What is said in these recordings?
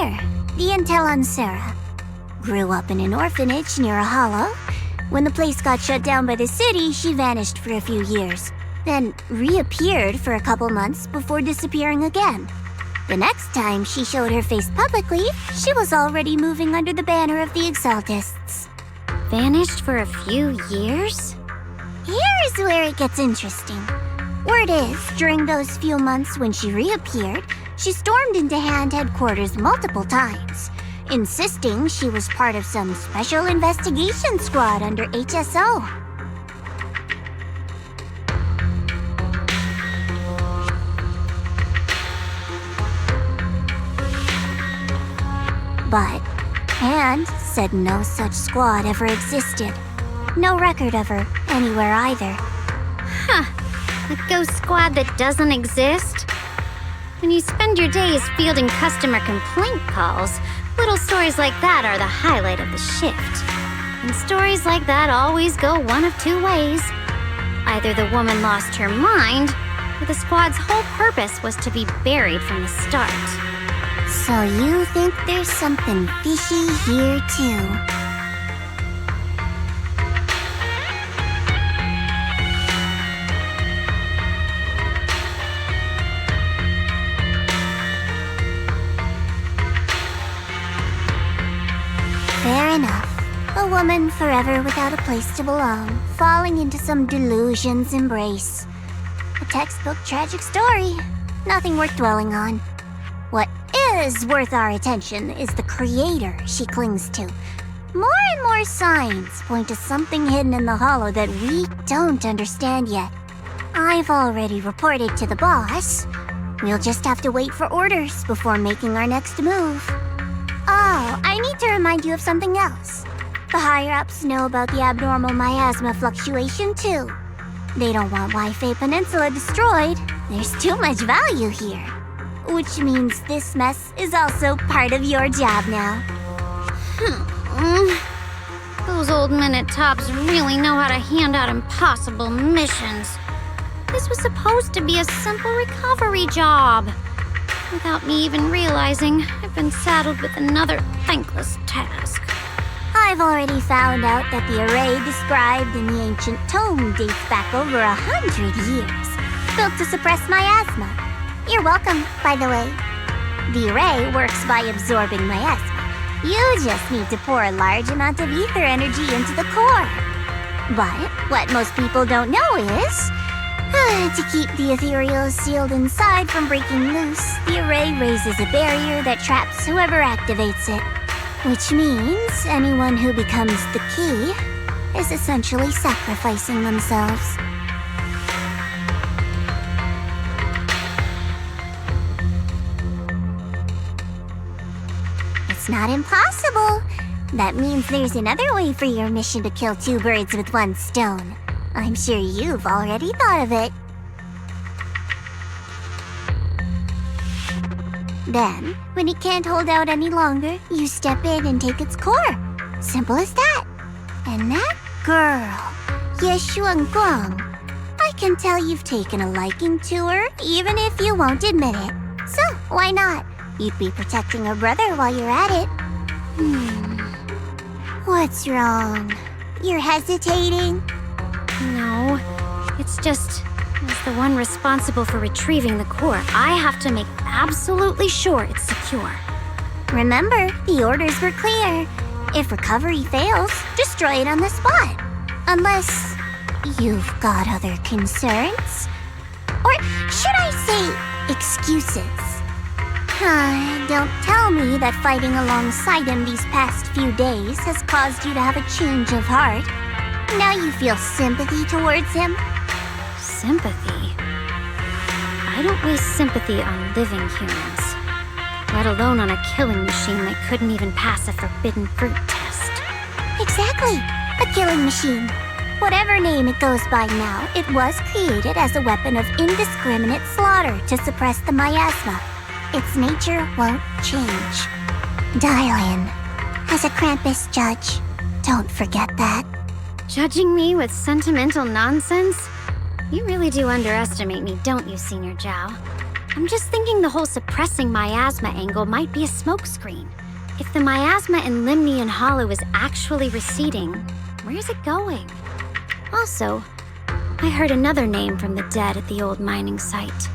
here, the intel on Sarah. Grew up in an orphanage near a hollow. When the place got shut down by the city, she vanished for a few years, then reappeared for a couple months before disappearing again. The next time she showed her face publicly, she was already moving under the banner of the Exaltists. Vanished for a few years? Here's where it gets interesting. Word is, during those few months when she reappeared, she stormed into Hand headquarters multiple times, insisting she was part of some special investigation squad under HSO. But Hand said no such squad ever existed. No record of her anywhere either. Huh. A ghost squad that doesn't exist? When you spend your days fielding customer complaint calls, little stories like that are the highlight of the shift. And stories like that always go one of two ways. Either the woman lost her mind, or the squad's whole purpose was to be buried from the start. So you think there's something fishy here too? Fair enough. A woman forever without a place to belong, falling into some delusion's embrace. A textbook tragic story. Nothing worth dwelling on. What is worth our attention is the creator she clings to. More and more signs point to something hidden in the hollow that we don't understand yet. I've already reported to the boss. We'll just have to wait for orders before making our next move. Oh, I need to remind you of something else. The higher-ups know about the abnormal miasma fluctuation, too. They don't want Wi-Fi Peninsula destroyed. There's too much value here. Which means this mess is also part of your job now. Those old minute tops really know how to hand out impossible missions. This was supposed to be a simple recovery job. Without me even realizing, I've been saddled with another thankless task. I've already found out that the array described in the ancient tome dates back over 100 years, built to suppress miasma. You're welcome, by the way. The array works by absorbing miasma. You just need to pour a large amount of ether energy into the core. But what most people don't know is, to keep the ethereals sealed inside from breaking loose, the array raises a barrier that traps whoever activates it. Which means anyone who becomes the key is essentially sacrificing themselves. It's not impossible. That means there's another way for your mission to kill two birds with one stone. I'm sure you've already thought of it. Then, when it can't hold out any longer, you step in and take its core. Simple as that. And that girl, Yeshuan Guang, I can tell you've taken a liking to her, even if you won't admit it. So, why not? You'd be protecting her brother while you're at it. What's wrong? You're hesitating? No, it's just, as the one responsible for retrieving the core, I have to make absolutely sure it's secure. Remember, the orders were clear. If recovery fails, destroy it on the spot. Unless you've got other concerns. Or should I say, excuses? Don't tell me that fighting alongside him these past few days has caused you to have a change of heart. Now you feel sympathy towards him? Sympathy? I don't waste sympathy on living humans, let alone on a killing machine that couldn't even pass a forbidden fruit test. Exactly, a killing machine. Whatever name it goes by now, it was created as a weapon of indiscriminate slaughter to suppress the miasma. Its nature won't change. Dial in. As a Krampus judge, don't forget that. Judging me with sentimental nonsense? You really do underestimate me, don't you, Senior Zhao? I'm just thinking the whole suppressing miasma angle might be a smokescreen. If the miasma in Limnian Hollow is actually receding, where's it going? Also, I heard another name from the dead at the old mining site.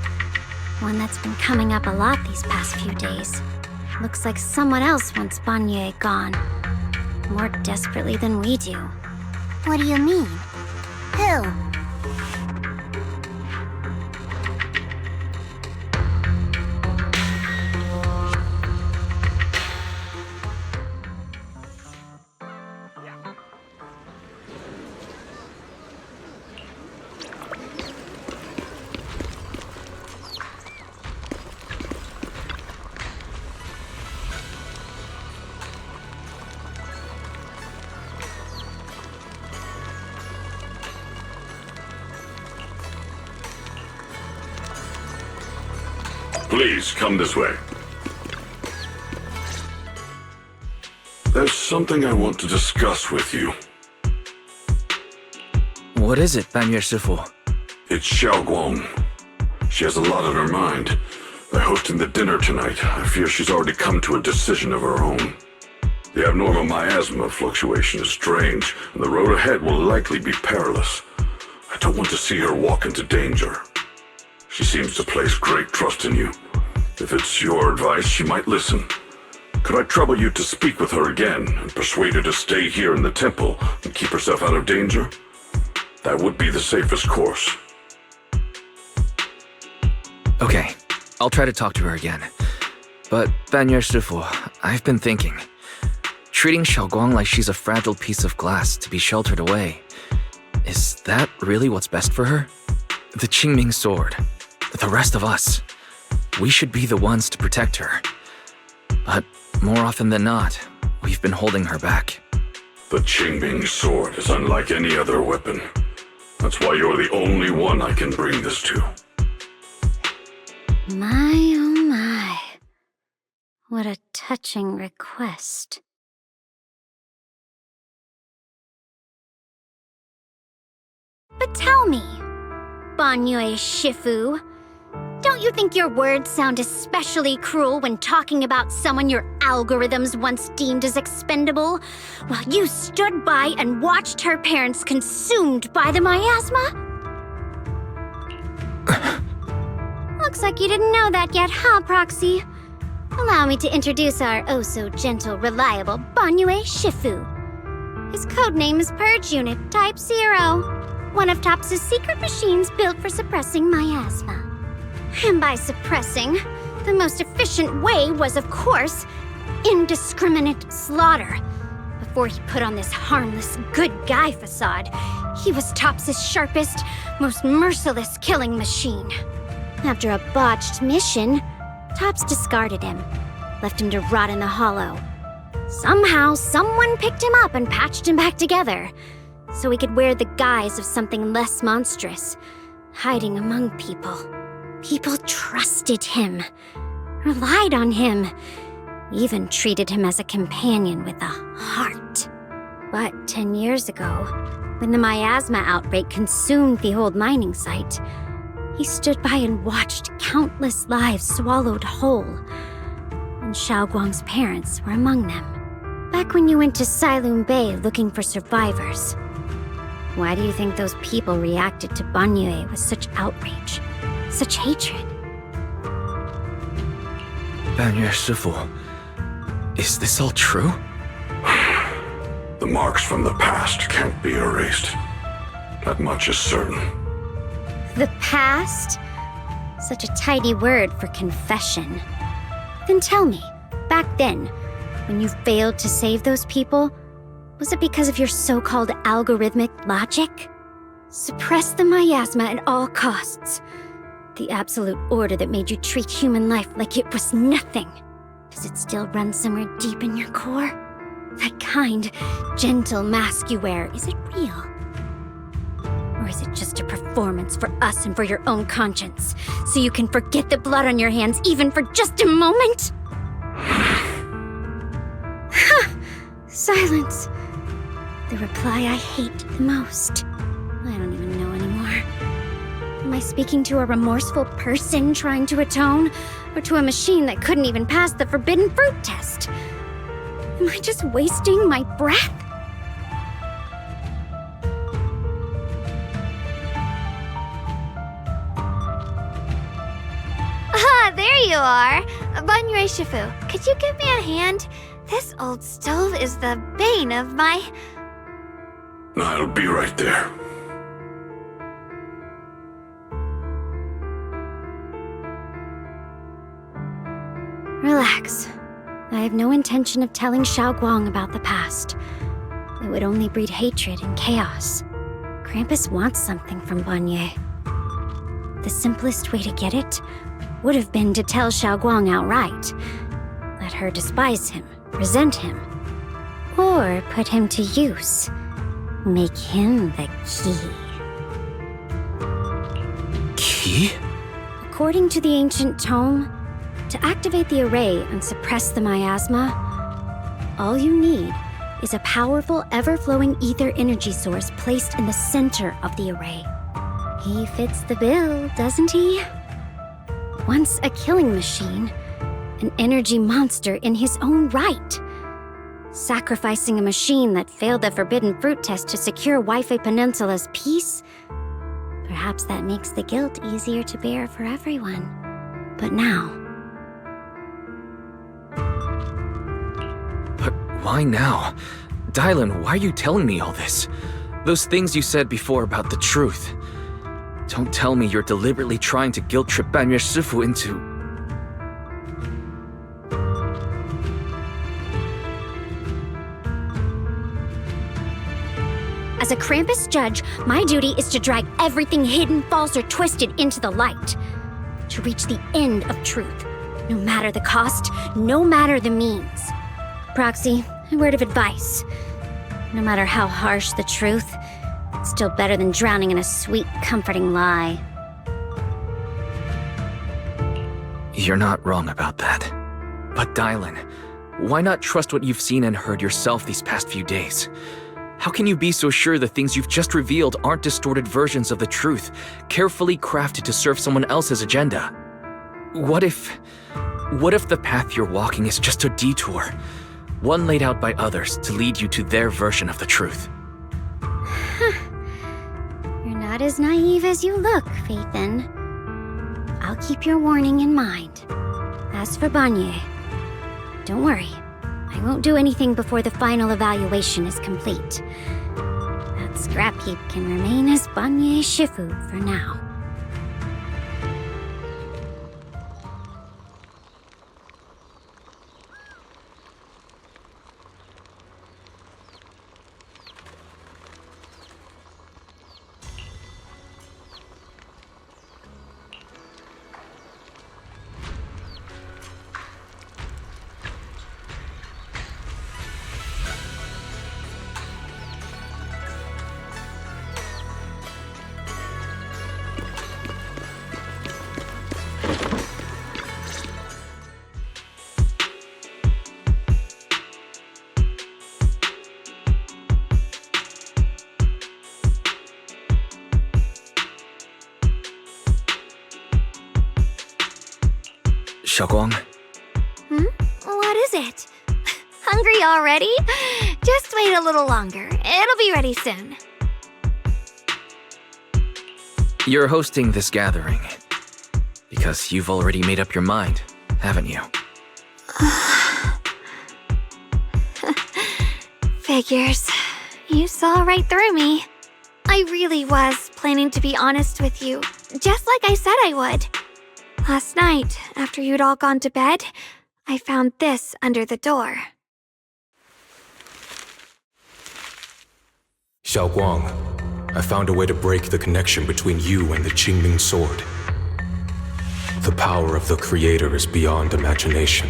One that's been coming up a lot these past few days. Looks like someone else wants Banye gone. More desperately than we do. What do you mean? Who? Please, come this way. There's something I want to discuss with you. What is it, Banyue Shifu? It's Xiaoguang. She has a lot on her mind. By hosting the dinner tonight, I fear she's already come to a decision of her own. The abnormal miasma fluctuation is strange, and the road ahead will likely be perilous. I don't want to see her walk into danger. She seems to place great trust in you. If it's your advice, she might listen. Could I trouble you to speak with her again and persuade her to stay here in the temple and keep herself out of danger? That would be the safest course. Okay, I'll try to talk to her again. But, Banyue Shifu, I've been thinking. Treating Xiaoguang like she's a fragile piece of glass to be sheltered away. Is that really what's best for her? The Qingming sword. The rest of us. We should be the ones to protect her. But more often than not, we've been holding her back. The Qingming sword is unlike any other weapon. That's why you're the only one I can bring this to. My, oh my. What a touching request. But tell me, Banyue Shifu, don't you think your words sound especially cruel when talking about someone your algorithms once deemed as expendable, while you stood by and watched her parents consumed by the miasma? Looks like you didn't know that yet, huh, Proxy? Allow me to introduce our oh-so-gentle, reliable Banyue Shifu. His codename is Purge Unit Type 0, one of TOPS' secret machines built for suppressing miasma. And by suppressing, the most efficient way was, of course, indiscriminate slaughter. Before he put on this harmless, good guy facade, he was TOPS' sharpest, most merciless killing machine. After a botched mission, TOPS discarded him, left him to rot in the hollow. Somehow, someone picked him up and patched him back together, so he could wear the guise of something less monstrous, hiding among people. People trusted him, relied on him, even treated him as a companion with a heart. But 10 years ago, when the miasma outbreak consumed the old mining site, he stood by and watched countless lives swallowed whole. And Xiaoguang's parents were among them. Back when you went to Silum Bay looking for survivors. Why do you think those people reacted to Banyue with such outrage? Such hatred? Banyue Shifu, is this all true? The marks from the past can't be erased. That much is certain. The past? Such a tidy word for confession. Then tell me, back then, when you failed to save those people, was it because of your so-called algorithmic logic? Suppress the miasma at all costs. The absolute order that made you treat human life like it was nothing. Does it still run somewhere deep in your core? That kind, gentle mask you wear, is it real? Or is it just a performance for us and for your own conscience, so you can forget the blood on your hands even for just a moment? Silence. The reply I hate the most. I don't even know anymore. I speaking to a remorseful person trying to atone? Or to a machine that couldn't even pass the forbidden fruit test? Am I just wasting my breath? Ah, there you are! Banyue Shifu, could you give me a hand? This old stove is the bane of my... I'll be right there. Relax. I have no intention of telling Xiaoguang about the past. It would only breed hatred and chaos. Krampus wants something from Banyue. The simplest way to get it would have been to tell Xiaoguang outright. Let her despise him, resent him, or put him to use. Make him the key. Key? According to the ancient tome, to activate the array and suppress the miasma, all you need is a powerful, ever-flowing ether energy source placed in the center of the array. He fits the bill, doesn't he? Once a killing machine, an energy monster in his own right. Sacrificing a machine that failed the forbidden fruit test to secure Waifei Peninsula's peace? Perhaps that makes the guilt easier to bear for everyone. But now... But why now? Dylan, why are you telling me all this? Those things you said before about the truth. Don't tell me you're deliberately trying to guilt-trip Banyue Shifu into... As a Krampus judge, my duty is to drag everything hidden, false, or twisted into the light. To reach the end of truth. No matter the cost, no matter the means. Proxy, a word of advice. No matter how harsh the truth, it's still better than drowning in a sweet, comforting lie. You're not wrong about that. But Dylan, why not trust what you've seen and heard yourself these past few days? How can you be so sure the things you've just revealed aren't distorted versions of the truth, carefully crafted to serve someone else's agenda? What if the path you're walking is just a detour, one laid out by others to lead you to their version of the truth? You're not as naive as you look, Phaethon. I'll keep your warning in mind. As for Banyue, don't worry. I won't do anything before the final evaluation is complete. That scrap heap can remain as Banyue Shifu for now. Xiaoguang? What is it? Hungry already? Just wait a little longer. It'll be ready soon. You're hosting this gathering because you've already made up your mind, haven't you? Figures. You saw right through me. I really was planning to be honest with you, just like I said I would. Last night, after you'd all gone to bed, I found this under the door. Xiaoguang, I found a way to break the connection between you and the Qingming sword. The power of the Creator is beyond imagination.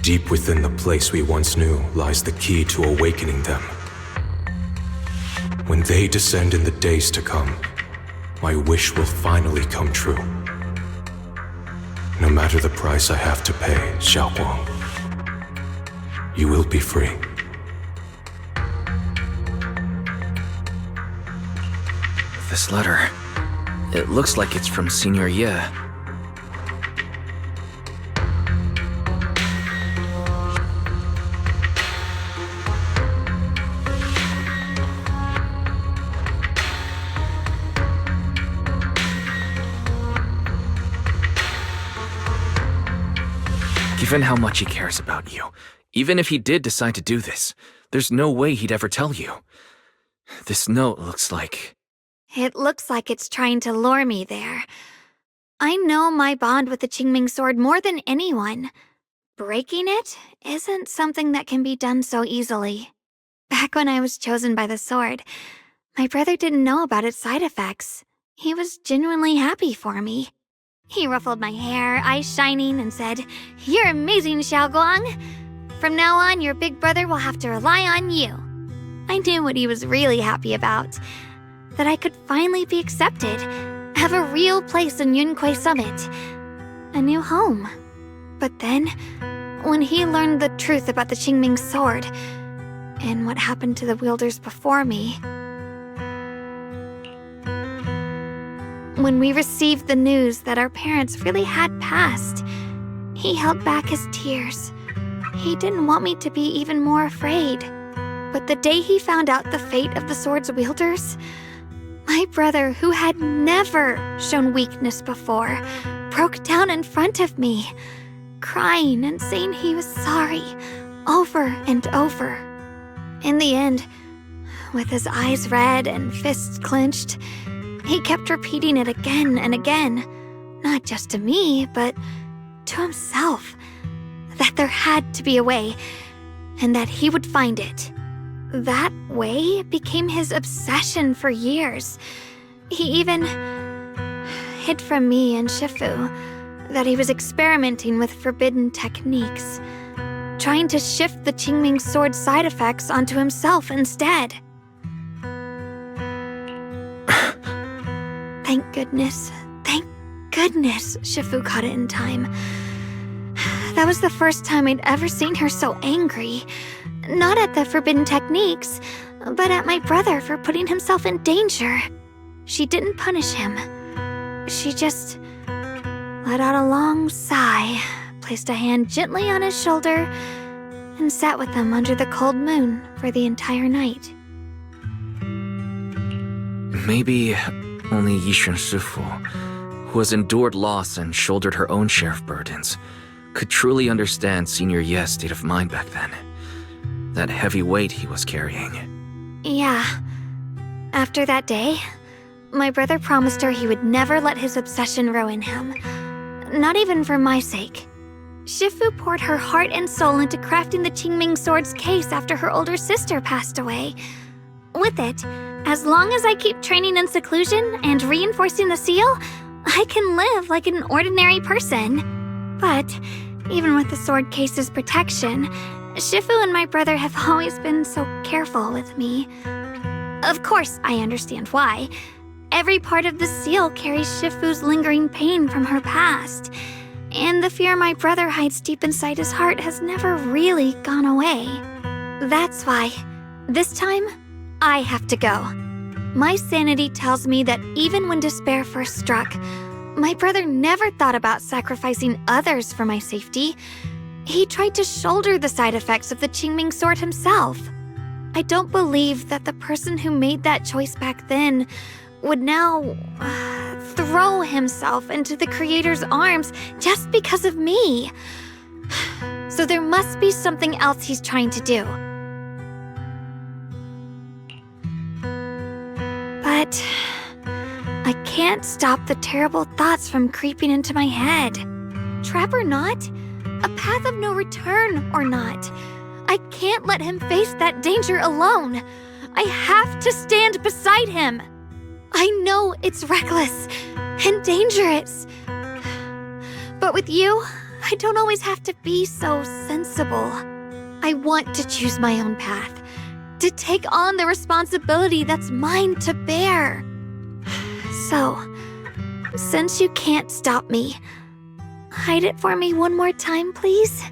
Deep within the place we once knew lies the key to awakening them. When they descend in the days to come, my wish will finally come true. No matter the price I have to pay, Xiaoguang, you will be free. This letter, It looks like it's from Senior Ye. Given how much he cares about you, even if he did decide to do this, there's no way he'd ever tell you. This note looks like... It looks like it's trying to lure me there. I know my bond with the Qingming sword more than anyone. Breaking it isn't something that can be done so easily. Back when I was chosen by the sword, my brother didn't know about its side effects. He was genuinely happy for me. He ruffled my hair, eyes shining, and said, "You're amazing, Xiaoguang. From now on, your big brother will have to rely on you." I knew what he was really happy about. That I could finally be accepted, have a real place in Yunkui Summit, a new home. But then, when he learned the truth about the Qingming sword, and what happened to the wielders before me, when we received the news that our parents really had passed, he held back his tears. He didn't want me to be even more afraid. But the day he found out the fate of the sword's wielders, my brother, who had never shown weakness before, broke down in front of me, crying and saying he was sorry, over and over. In the end, with his eyes red and fists clenched, he kept repeating it again and again, not just to me, but to himself, that there had to be a way, and that he would find it. That way became his obsession for years. He even hid from me and Shifu that he was experimenting with forbidden techniques, trying to shift the Qingming sword side effects onto himself instead. Thank goodness Shifu caught it in time. That was the first time I'd ever seen her so angry. Not at the forbidden techniques, but at my brother for putting himself in danger. She didn't punish him. She just let out a long sigh, placed a hand gently on his shoulder, and sat with him under the cold moon for the entire night. Maybe only Yishun Shifu, who has endured loss and shouldered her own share of burdens, could truly understand Senior Ye's state of mind back then. That heavy weight he was carrying. Yeah. After that day, my brother promised her he would never let his obsession ruin him. Not even for my sake. Shifu poured her heart and soul into crafting the Qingming sword's case after her older sister passed away. With it, as long as I keep training in seclusion and reinforcing the seal, I can live like an ordinary person. But even with the sword case's protection, Shifu and my brother have always been so careful with me. Of course, I understand why. Every part of the seal carries Shifu's lingering pain from her past, and the fear my brother hides deep inside his heart has never really gone away. That's why, this time, I have to go. My sanity tells me that even when despair first struck, my brother never thought about sacrificing others for my safety. He tried to shoulder the side effects of the Qingming sword himself. I don't believe that the person who made that choice back then would now throw himself into the Creator's arms just because of me. So there must be something else he's trying to do. But I can't stop the terrible thoughts from creeping into my head. Trap or not, a path of no return or not, I can't let him face that danger alone. I have to stand beside him. I know it's reckless and dangerous. But with you, I don't always have to be so sensible. I want to choose my own path, to take on the responsibility that's mine to bear. So, since you can't stop me, hide it for me one more time, please?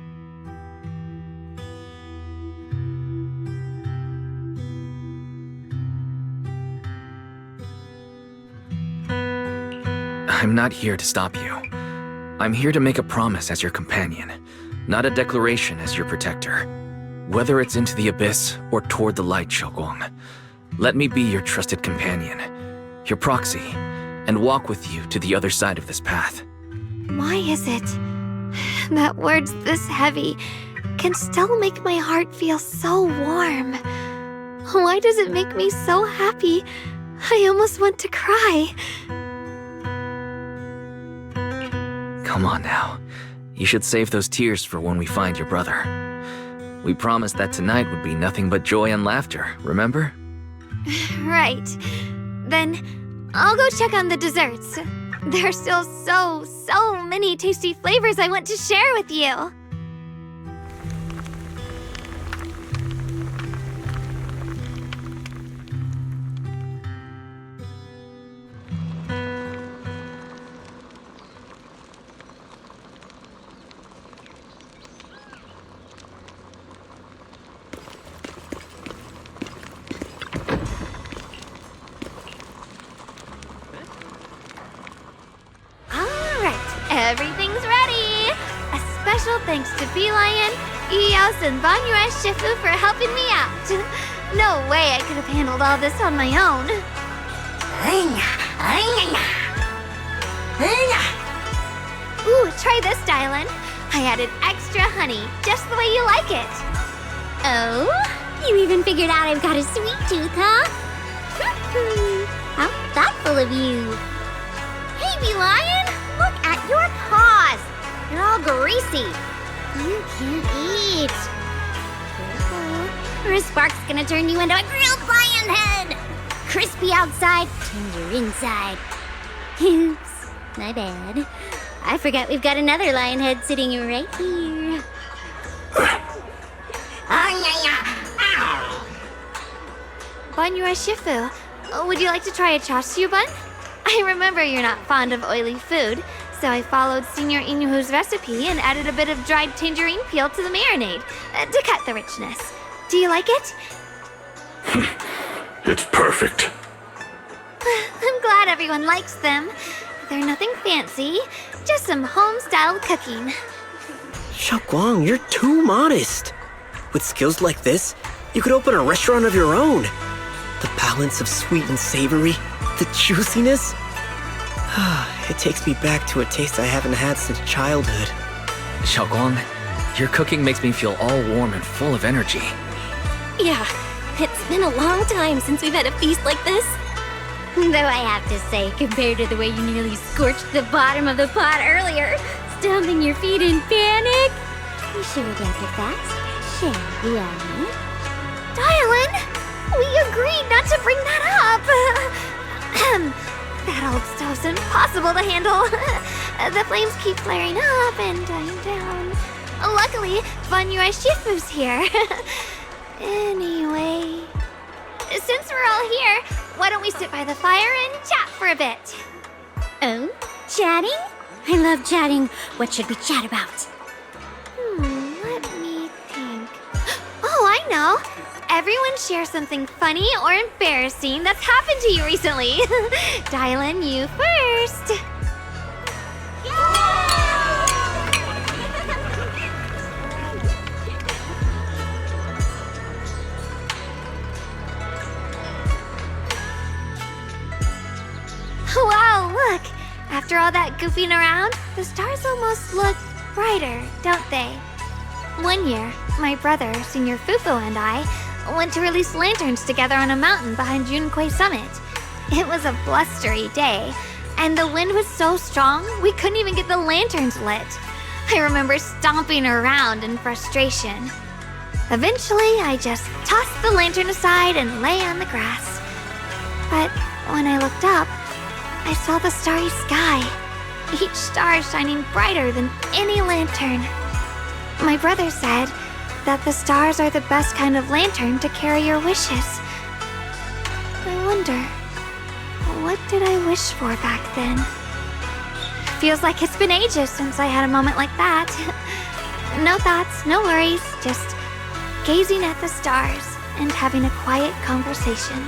I'm not here to stop you. I'm here to make a promise as your companion, not a declaration as your protector. Whether it's into the abyss or toward the light, Xiaoguang, let me be your trusted companion, your proxy, and walk with you to the other side of this path. Why is it that words this heavy can still make my heart feel so warm? Why does it make me so happy? I almost want to cry. Come on now. You should save those tears for when we find your brother. We promised that tonight would be nothing but joy and laughter, remember? Right. Then I'll go check on the desserts. There are still so many tasty flavors I want to share with you. Everything's ready! A special thanks to Beelion, Eos, and Banyue Shifu for helping me out. No way I could have handled all this on my own. Ooh, try this, Dylan. I added extra honey, just the way you like it. Oh? You even figured out I've got a sweet tooth, huh? How thoughtful of you. Hey, Beelion! Look at your paws! They're all greasy. You can't eat. Careful, or a spark's gonna turn you into a grilled lion head! Crispy outside, tender inside. Oops, my bad. I forgot we've got another lion head sitting right here. Banyue Shifu, would you like to try a chashu bun? I remember you're not fond of oily food, so I followed Senior Inuhu's recipe and added a bit of dried tangerine peel to the marinade to cut the richness. Do you like it? It's perfect. I'm glad everyone likes them. They're nothing fancy, just some home-style cooking. Xiaoguang, you're too modest. With skills like this, you could open a restaurant of your own. The balance of sweet and savory, the juiciness. It takes me back to a taste I haven't had since childhood. Xiaoguang, your cooking makes me feel all warm and full of energy. Yeah, it's been a long time since we've had a feast like this. Though I have to say, compared to the way you nearly scorched the bottom of the pot earlier, stomping your feet in panic, we should adapt it fast, shall we, Annie? Dylan, we agreed not to bring that up. That old stove's impossible to handle. The flames keep flaring up and dying down. Luckily, Banyue Shifu's here. Anyway, since we're all here, why don't we sit by the fire and chat for a bit? Oh, chatting? I love chatting. What should we chat about? Let me think. Oh, I know. Everyone share something funny or embarrassing that's happened to you recently. Dylan, you first. Wow, look! After all that goofing around, the stars almost look brighter, don't they? One year, my brother, Senior Fufu, and I went to release lanterns together on a mountain behind Yunkui Summit. It was a blustery day, and the wind was so strong we couldn't even get the lanterns lit. I remember stomping around in frustration. Eventually, I just tossed the lantern aside and lay on the grass. But when I looked up, I saw the starry sky, each star shining brighter than any lantern. My brother said that the stars are the best kind of lantern to carry your wishes. I wonder, what did I wish for back then? Feels like it's been ages since I had a moment like that. No thoughts, no worries, just gazing at the stars and having a quiet conversation.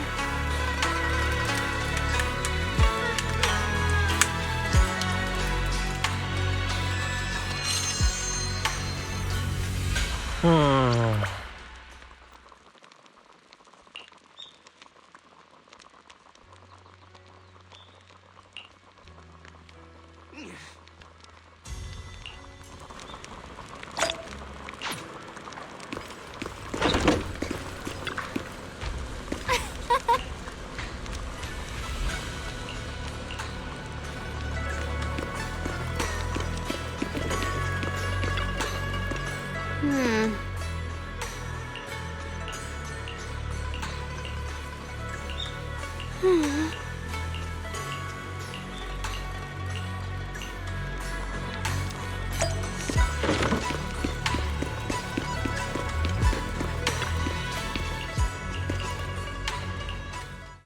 Hmm.